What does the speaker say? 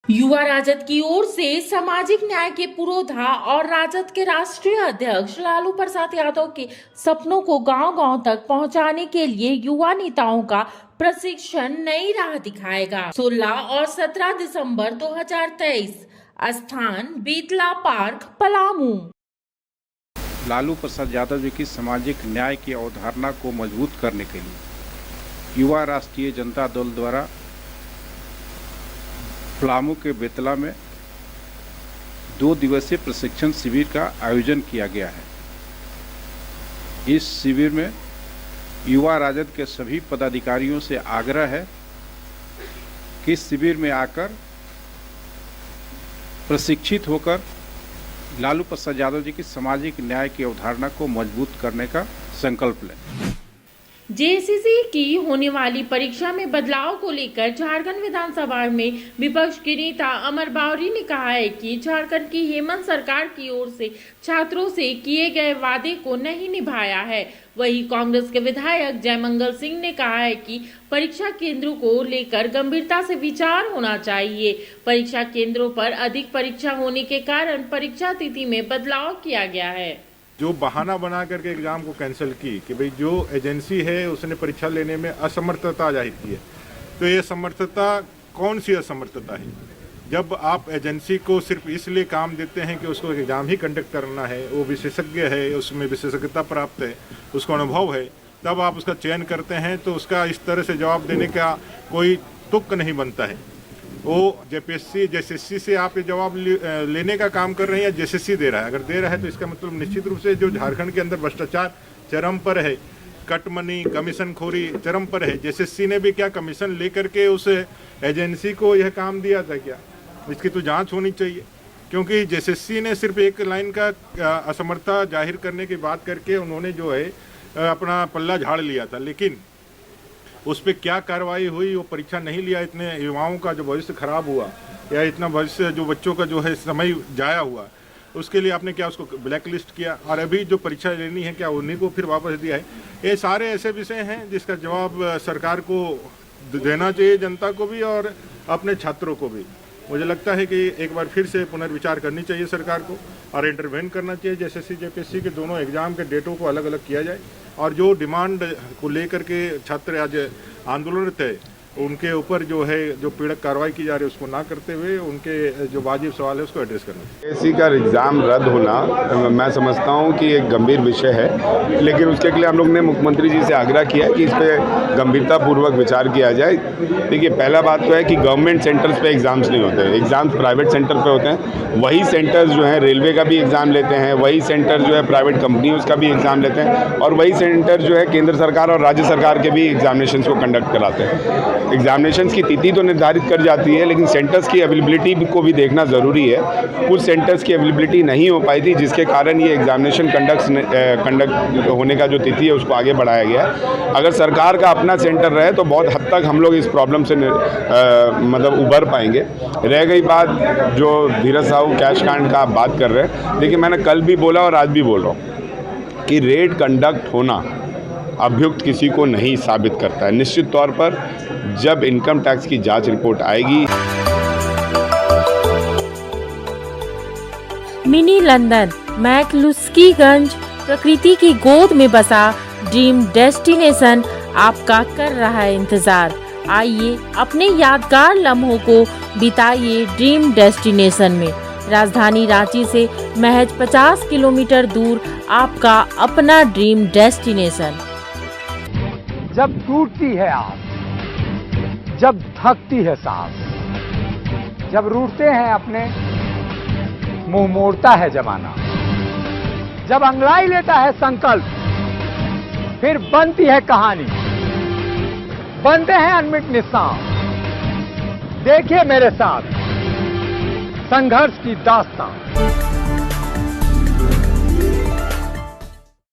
युवा राजद की ओर से सामाजिक न्याय के पुरोधा और राजद के राष्ट्रीय अध्यक्ष लालू प्रसाद यादव के सपनों को गांव-गांव तक पहुंचाने के लिए युवा नेताओं का प्रशिक्षण नई राह दिखाएगा। 16 और 17 दिसंबर 2023, स्थान बेतला पार्क, पलामू। लालू प्रसाद यादव जी की सामाजिक न्याय की अवधारणा को मजबूत करने के लिए युवा राष्ट्रीय जनता दल द्वारा पलामू के बेतला में 2 दिवसीय प्रशिक्षण शिविर का आयोजन किया गया है। इस शिविर में युवा राजद के सभी पदाधिकारियों से आग्रह है कि इस शिविर में आकर प्रशिक्षित होकर लालू प्रसाद यादव जी की सामाजिक न्याय की अवधारणा को मजबूत करने का संकल्प लें। जेएसएससी की होने वाली परीक्षा में बदलाव को लेकर झारखंड विधानसभा में विपक्ष के नेता अमर बावरी ने कहा है कि झारखंड की हेमंत सरकार की ओर से छात्रों से किए गए वादे को नहीं निभाया है। वहीं कांग्रेस के विधायक जयमंगल सिंह ने कहा है कि परीक्षा केंद्रों को लेकर गंभीरता से विचार होना चाहिए। परीक्षा केंद्रों पर अधिक परीक्षा होने के कारण परीक्षा तिथि में बदलाव किया गया है। जो बहाना बना करके एग्जाम को कैंसिल की कि भाई जो एजेंसी है उसने परीक्षा लेने में असमर्थता जाहिर की है, तो ये असमर्थता कौन सी असमर्थता है? जब आप एजेंसी को सिर्फ इसलिए काम देते हैं कि उसको एग्जाम ही कंडक्ट करना है, वो विशेषज्ञ है, उसमें विशेषज्ञता प्राप्त है, उसको अनुभव है, तब आप उसका चयन करते हैं, तो उसका इस तरह से जवाब देने का कोई तुक नहीं बनता है। वो जेएसएससी से आप ये जवाब लेने का काम कर रहे हैं या जेएसएससी दे रहा है? अगर दे रहा है तो इसका मतलब निश्चित रूप से जो झारखंड के अंदर भ्रष्टाचार चरम पर है, कटमनी कमीशन खोरी चरम पर है। जेएसएससी ने भी क्या कमीशन लेकर के उस एजेंसी को यह काम दिया था क्या? इसकी तो जांच होनी चाहिए, क्योंकि जेएसएससी ने सिर्फ एक लाइन का असमर्थता जाहिर करने की बात करके उन्होंने जो है अपना पल्ला झाड़ लिया था, लेकिन उस पर क्या कार्रवाई हुई वो परीक्षा नहीं लिया। इतने युवाओं का जो भविष्य खराब हुआ या इतना भविष्य जो बच्चों का जो है समय जाया हुआ, उसके लिए आपने क्या उसको ब्लैक लिस्ट किया? और अभी जो परीक्षा लेनी है क्या उन्हीं को फिर वापस दिया है? ये सारे ऐसे विषय हैं जिसका जवाब सरकार को देना चाहिए, जनता को भी और अपने छात्रों को भी। मुझे लगता है कि एक बार फिर से पुनर्विचार करनी चाहिए सरकार को और इंटरवेन करना चाहिए। जेएसएससी जेपीएससी के दोनों एग्जाम के डेटों को अलग अलग किया जाए और जो डिमांड को लेकर के छात्र आज आंदोलनरत है उनके ऊपर जो है जो पीड़क कार्रवाई की जा रही है उसको ना करते हुए उनके जो वाजिब सवाल है उसको एड्रेस करना चाहिए। जेएसएससी का एग्ज़ाम रद्द होना मैं समझता हूं कि एक गंभीर विषय है, लेकिन उसके लिए हम लोग ने मुख्यमंत्री जी से आग्रह किया कि इस पर गंभीरतापूर्वक विचार किया जाए। देखिए, पहला बात तो है कि गवर्नमेंट सेंटर्स पे एग्ज़ाम्स नहीं होते, एग्ज़ाम्स प्राइवेट सेंटर पे होते हैं। वही सेंटर्स जो है रेलवे का भी एग्ज़ाम लेते हैं, वही सेंटर जो है प्राइवेट कंपनियों का भी एग्ज़ाम लेते हैं और वही सेंटर जो है केंद्र सरकार और राज्य सरकार के भी एग्जामिनेशन को कंडक्ट कराते हैं। एग्जामिनेशन की तिथि तो निर्धारित कर जाती है, लेकिन सेंटर्स की अवेलेबिलिटी को भी देखना ज़रूरी है। कुछ सेंटर्स की अवेलेबिलिटी नहीं हो पाई थी, जिसके कारण ये एग्जामिनेशन कंडक्ट होने का जो तिथि है उसको आगे बढ़ाया गया है। अगर सरकार का अपना सेंटर रहे तो बहुत हद तक हम लोग इस प्रॉब्लम से मतलब उबर पाएंगे। रह गई बात जो धीरज साहू कैश कांड का आप बात कर रहे हैं, देखिए मैंने कल भी बोला और आज भी बोल रहा हूँ कि रेड कंडक्ट होना अभियुक्त किसी को नहीं साबित करता है। निश्चित तौर पर जब इनकम टैक्स की जांच रिपोर्ट आएगी। मिनी लंदन मैक्लुस्कीगंज प्रकृति की गोद में बसा ड्रीम डेस्टिनेशन आपका कर रहा है इंतजार। आइए अपने यादगार लम्हों को बिताइए ड्रीम डेस्टिनेशन में। राजधानी रांची से महज 50 किलोमीटर दूर आपका अपना ड्रीम डेस्टिनेशन। जब टूटती है आस, जब थकती है सांस, जब रूठते हैं अपने, मुंह मोड़ता है जमाना, जब अंगड़ाई लेता है संकल्प, फिर बनती है कहानी, बनते हैं अनमिट निशान। देखिए मेरे साथ संघर्ष की दास्तान।